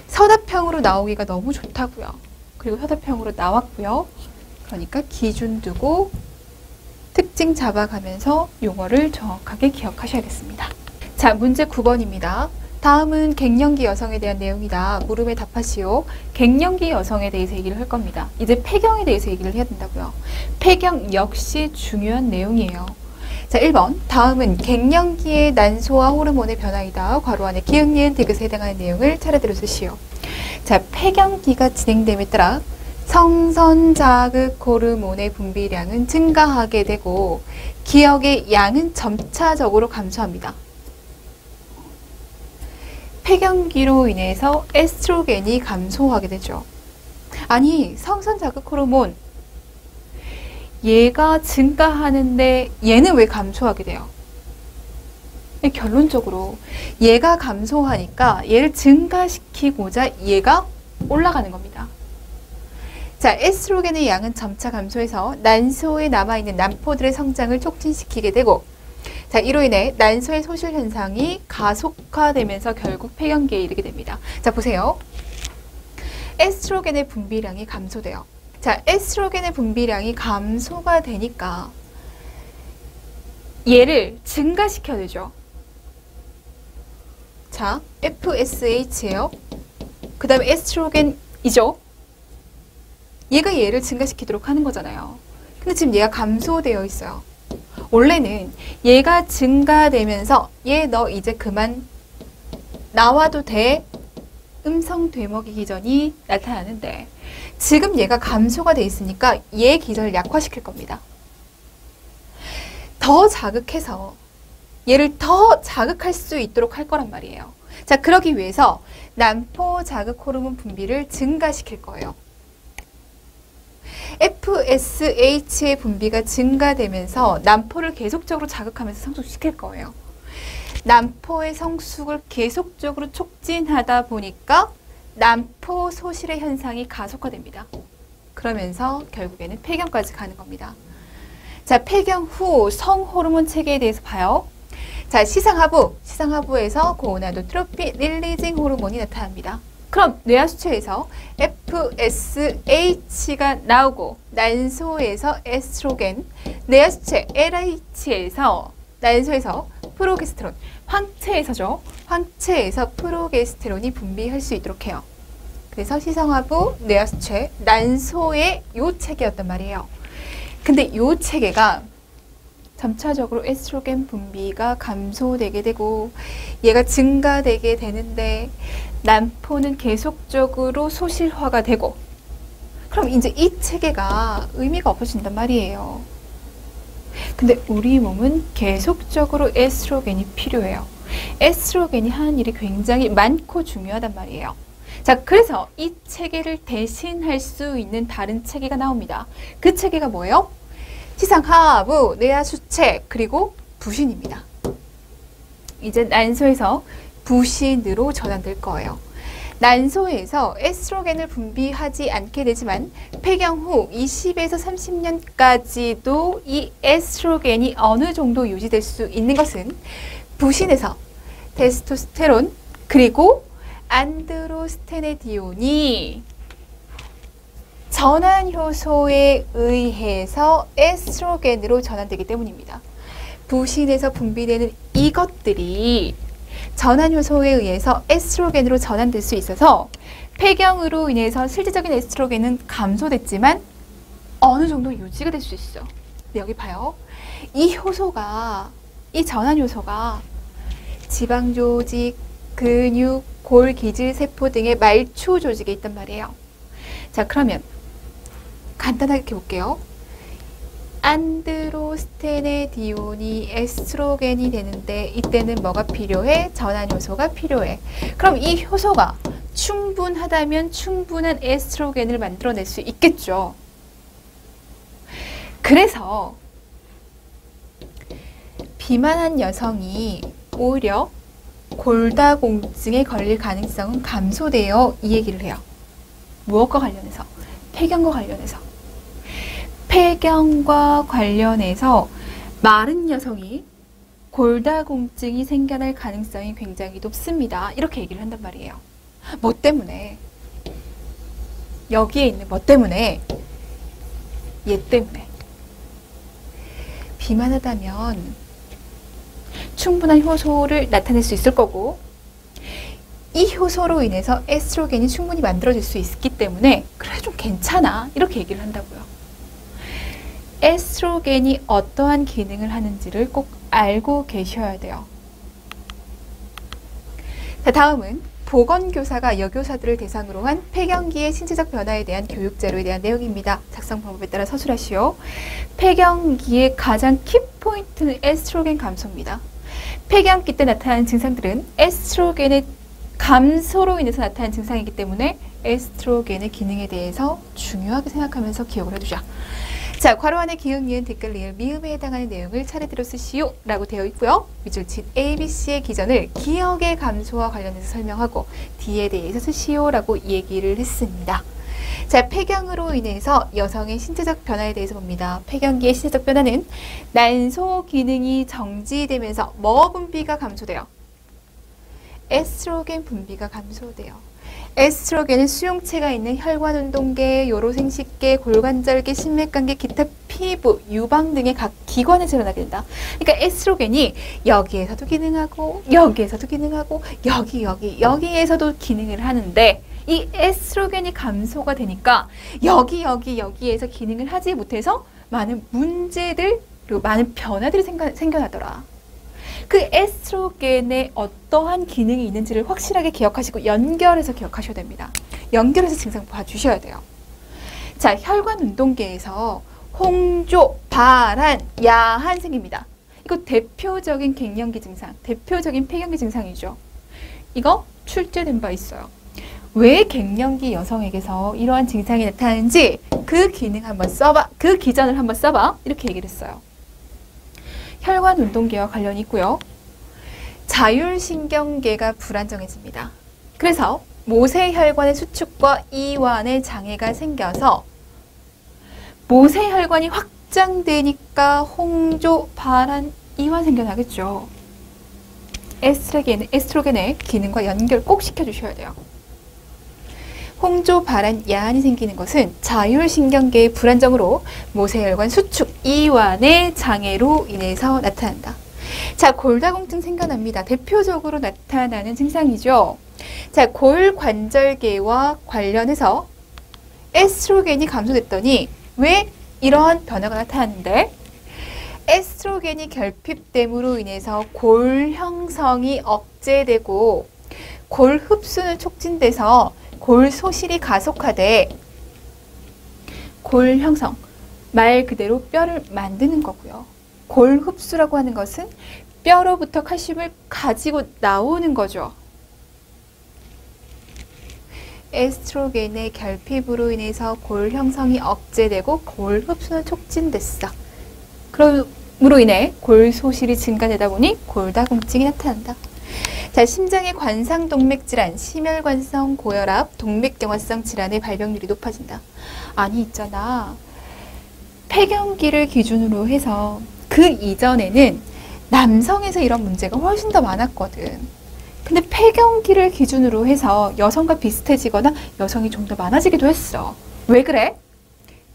Speaker 1: 서답형으로 나오기가 너무 좋다고요. 그리고 서답형으로 나왔고요. 그러니까 기준 두고 특징 잡아가면서 용어를 정확하게 기억하셔야겠습니다. 자, 문제 9번입니다. 다음은 갱년기 여성에 대한 내용이다. 물음에 답하시오. 갱년기 여성에 대해서 얘기를 할 겁니다. 이제 폐경에 대해서 얘기를 해야 된다고요. 폐경 역시 중요한 내용이에요. 자, 1번. 다음은 갱년기의 난소와 호르몬의 변화이다. 괄호 안에 기역, 니은, 디귿에 해당하는 내용을 차례대로 쓰시오. 자, 폐경기가 진행됨에 따라 성선 자극 호르몬의 분비량은 증가하게 되고 기역의 양은 점차적으로 감소합니다. 폐경기로 인해서 에스트로겐이 감소하게 되죠. 아니, 성선 자극 호르몬 얘가 증가하는데 얘는 왜 감소하게 돼요? 결론적으로 얘가 감소하니까 얘를 증가시키고자 얘가 올라가는 겁니다. 자, 에스트로겐의 양은 점차 감소해서 난소에 남아있는 난포들의 성장을 촉진시키게 되고 자, 이로 인해 난소의 소실 현상이 가속화되면서 결국 폐경기에 이르게 됩니다. 자, 보세요. 에스트로겐의 분비량이 감소돼요. 자, 에스트로겐의 분비량이 감소가 되니까 얘를 증가시켜야 되죠. 자, FSH예요. 그 다음에 에스트로겐이죠. 얘가 얘를 증가시키도록 하는 거잖아요. 근데 지금 얘가 감소되어 있어요. 원래는 얘가 증가되면서 얘 너 이제 그만 나와도 돼 음성 되먹이 기전이 나타나는데 지금 얘가 감소가 돼 있으니까 얘 기전을 약화시킬 겁니다. 더 자극해서 얘를 더 자극할 수 있도록 할 거란 말이에요. 자, 그러기 위해서 난포 자극 호르몬 분비를 증가시킬 거예요. FSH의 분비가 증가되면서 난포를 계속적으로 자극하면서 성숙시킬 거예요. 난포의 성숙을 계속적으로 촉진하다 보니까 난포 소실의 현상이 가속화됩니다. 그러면서 결국에는 폐경까지 가는 겁니다. 자, 폐경 후 성호르몬 체계에 대해서 봐요. 자, 시상하부에서 고나도트로핀 릴리징 호르몬이 나타납니다. 그럼 뇌하수체에서 FSH가 나오고 난소에서 에스트로겐, 뇌하수체 LH에서 난소에서 프로게스테론, 황체에서 프로게스테론이 분비할 수 있도록 해요. 그래서 시상하부, 뇌하수체, 난소의 요 체계였단 말이에요. 근데 요 체계가 점차적으로 에스트로겐 분비가 감소되게 되고 얘가 증가되게 되는데 난포는 계속적으로 소실화가 되고 그럼 이제 이 체계가 의미가 없어진단 말이에요. 근데 우리 몸은 계속적으로 에스트로겐이 필요해요. 에스트로겐이 하는 일이 굉장히 많고 중요하단 말이에요. 자, 그래서 이 체계를 대신할 수 있는 다른 체계가 나옵니다. 그 체계가 뭐예요? 시상하부, 뇌하수체, 그리고 부신입니다. 이제 난소에서 부신으로 전환될 거예요. 난소에서 에스트로겐을 분비하지 않게 되지만 폐경 후 20에서 30년까지도 이 에스트로겐이 어느 정도 유지될 수 있는 것은 부신에서 테스토스테론 그리고 안드로스테네디온이 전환 효소에 의해서 에스트로겐으로 전환되기 때문입니다. 부신에서 분비되는 이것들이 전환 효소에 의해서 에스트로겐으로 전환될 수 있어서 폐경으로 인해서 실질적인 에스트로겐은 감소됐지만 어느 정도 유지가 될 수 있어. 근데 여기 봐요. 이 효소가, 이 전환 효소가 지방 조직, 근육, 골, 기질, 세포 등의 말초 조직에 있단 말이에요. 자, 그러면 간단하게 볼게요. 안드로스테네디온이 에스트로겐이 되는데 이때는 뭐가 필요해? 전환 효소가 필요해. 그럼 이 효소가 충분하다면 충분한 에스트로겐을 만들어낼 수 있겠죠. 그래서 비만한 여성이 오히려 골다공증에 걸릴 가능성은 감소돼요. 이 얘기를 해요. 무엇과 관련해서? 폐경과 관련해서. 폐경과 관련해서 마른 여성이 골다공증이 생겨날 가능성이 굉장히 높습니다. 이렇게 얘기를 한단 말이에요. 뭐 때문에? 여기에 있는 뭐 때문에? 얘 때문에. 비만하다면 충분한 효소를 나타낼 수 있을 거고 이 효소로 인해서 에스트로겐이 충분히 만들어질 수 있기 때문에 그래 좀 괜찮아. 이렇게 얘기를 한다고요. 에스트로겐이 어떠한 기능을 하는지를 꼭 알고 계셔야 돼요. 자, 다음은 보건교사가 여교사들을 대상으로 한 폐경기의 신체적 변화에 대한 교육 자료에 대한 내용입니다. 작성 방법에 따라 서술하시오. 폐경기의 가장 키포인트는 에스트로겐 감소입니다. 폐경기 때 나타나는 증상들은 에스트로겐의 감소로 인해서 나타나는 증상이기 때문에 에스트로겐의 기능에 대해서 중요하게 생각하면서 기억을 해두자. 자, 괄호 안에 기역, 니은, 댓글, 리을, 미음에 해당하는 내용을 차례대로 쓰시오 라고 되어 있고요. 밑줄 친 ABC의 기전을 기억의 감소와 관련해서 설명하고 D에 대해서 쓰시오 라고 얘기를 했습니다. 자, 폐경으로 인해서 여성의 신체적 변화에 대해서 봅니다. 폐경기의 신체적 변화는 난소 기능이 정지되면서 뭐 분비가 감소돼요? 에스트로겐 분비가 감소돼요. 에스트로겐은 수용체가 있는 혈관 운동계, 요로생식계, 골관절계, 신맥관계, 기타 피부, 유방 등의 각 기관에서 일어나게 된다. 그러니까 에스트로겐이 여기에서도 기능하고 여기에서도 기능하고 여기에서도 기능을 하는데 이 에스트로겐이 감소가 되니까 여기에서 기능을 하지 못해서 많은 문제들 그리고 많은 변화들이 생겨나더라. 그 에스트로겐에 어떠한 기능이 있는지를 확실하게 기억하시고 연결해서 기억하셔야 됩니다. 연결해서 증상 봐주셔야 돼요. 자, 혈관 운동계에서 홍조, 발한, 야한 생깁니다. 이거 대표적인 갱년기 증상, 대표적인 폐경기 증상이죠. 이거 출제된 바 있어요. 왜 갱년기 여성에게서 이러한 증상이 나타나는지 그 기능 한번 써봐, 그 기전을 한번 써봐 이렇게 얘기를 했어요. 혈관 운동계와 관련이 있고요. 자율신경계가 불안정해집니다. 그래서 모세혈관의 수축과 이완의 장애가 생겨서 모세혈관이 확장되니까 홍조, 발한, 이완 생겨나겠죠. 에스트로겐의 기능과 연결 꼭 시켜주셔야 돼요. 홍조, 발한, 야한이 생기는 것은 자율신경계의 불안정으로 모세혈관 수축, 이완의 장애로 인해서 나타난다. 자, 골다공증 생겨납니다. 대표적으로 나타나는 증상이죠. 자, 골관절계와 관련해서 에스트로겐이 감소됐더니 왜 이러한 변화가 나타나는데 에스트로겐이 결핍됨으로 인해서 골 형성이 억제되고 골 흡수는 촉진돼서 골 소실이 가속화돼 골 형성, 말 그대로 뼈를 만드는 거고요. 골 흡수라고 하는 것은 뼈로부터 칼슘을 가지고 나오는 거죠. 에스트로겐의 결핍으로 인해서 골 형성이 억제되고 골 흡수는 촉진됐어. 그럼으로 인해 골 소실이 증가되다 보니 골다공증이 나타난다. 자, 심장의 관상동맥 질환, 심혈관성 고혈압, 동맥경화성 질환의 발병률이 높아진다. 아니 있잖아. 폐경기를 기준으로 해서 그 이전에는 남성에서 이런 문제가 훨씬 더 많았거든. 근데 폐경기를 기준으로 해서 여성과 비슷해지거나 여성이 좀 더 많아지기도 했어. 왜 그래?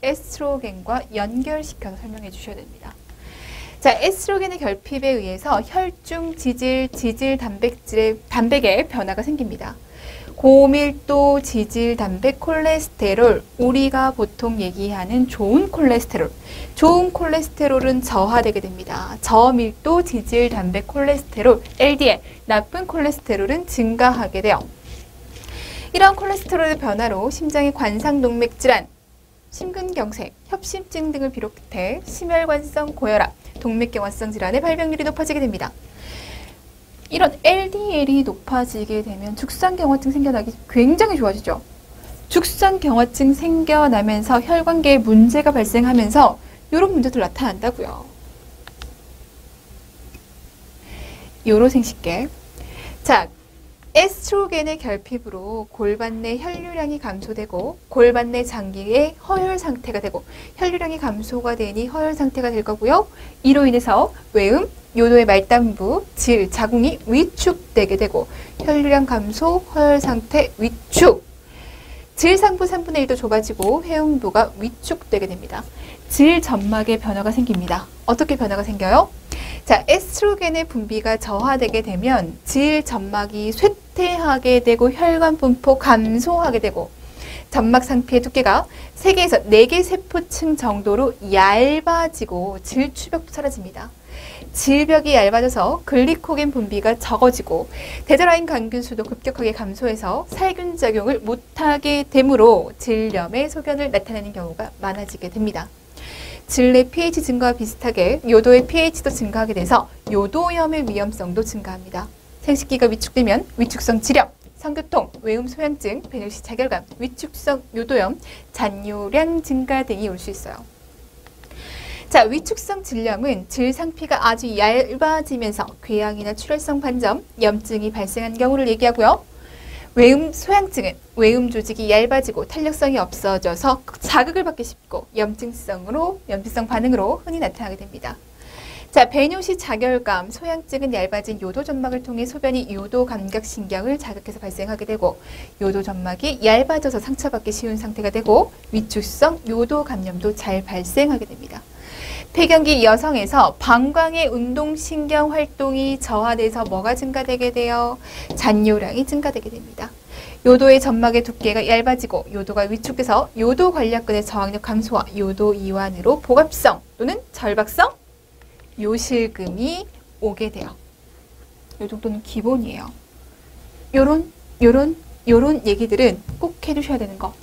Speaker 1: 에스트로겐과 연결시켜서 설명해 주셔야 됩니다. 자, 에스트로겐의 결핍에 의해서 혈중 지질, 단백의 변화가 생깁니다. 고밀도 지질, 단백, 콜레스테롤, 우리가 보통 얘기하는 좋은 콜레스테롤은 저하되게 됩니다. 저밀도 지질, 단백, 콜레스테롤, LDL, 나쁜 콜레스테롤은 증가하게 돼요. 이러한 콜레스테롤의 변화로 심장의 관상동맥 질환, 심근경색, 협심증 등을 비롯해 심혈관성 고혈압, 동맥경화성 질환의 발병률이 높아지게 됩니다. 이런 LDL이 높아지게 되면 죽상경화증 생겨나기 굉장히 좋아지죠. 죽상경화증 생겨나면서 혈관계에 문제가 발생하면서 이런 문제들 나타난다고요. 요로생식계. 자, 에스트로겐의 결핍으로 골반 내 혈류량이 감소되고 골반 내 장기의 허혈 상태가 되고 혈류량이 감소가 되니 허혈 상태가 될 거고요. 이로 인해서 외음, 요도의 말단부, 질, 자궁이 위축되게 되고 혈류량 감소, 허혈 상태 위축. 질 상부 3분의 1도 좁아지고 회음부가 위축되게 됩니다. 질 점막에 변화가 생깁니다. 어떻게 변화가 생겨요? 자, 에스트로겐의 분비가 저하되게 되면 질 점막이 쇠퇴하게 되고 혈관 분포 감소하게 되고 점막 상피의 두께가 3개에서 4개 세포층 정도로 얇아지고 질 추벽도 사라집니다. 질벽이 얇아져서 글리코겐 분비가 적어지고 대사라인 강균수도 급격하게 감소해서 살균 작용을 못하게 되므로 질염의 소견을 나타내는 경우가 많아지게 됩니다. 질 내 pH 증가와 비슷하게 요도의 pH도 증가하게 돼서 요도염의 위험성도 증가합니다. 생식기가 위축되면 위축성 질염, 성교통, 외음 소양증, 배뇨시 자결감, 위축성 요도염, 잔뇨량 증가 등이 올 수 있어요. 자, 위축성 질염은 질 상피가 아주 얇아지면서 궤양이나 출혈성 반점, 염증이 발생한 경우를 얘기하고요. 외음 소양증은 외음 조직이 얇아지고 탄력성이 없어져서 자극을 받기 쉽고 염증성 반응으로 흔히 나타나게 됩니다. 자, 배뇨시 자결감, 소양증은 얇아진 요도 점막을 통해 소변이 요도 감각신경을 자극해서 발생하게 되고 요도 점막이 얇아져서 상처받기 쉬운 상태가 되고 위축성 요도 감염도 잘 발생하게 됩니다. 폐경기 여성에서 방광의 운동신경 활동이 저하돼서 뭐가 증가되게 돼요? 잔뇨량이 증가되게 됩니다. 요도의 점막의 두께가 얇아지고 요도가 위축돼서 요도 관략근의 저항력 감소와 요도 이완으로 복압성 또는 절박성 요실금이 오게 돼요. 요 정도는 기본이에요. 요런 얘기들은 꼭 해두셔야 되는 거.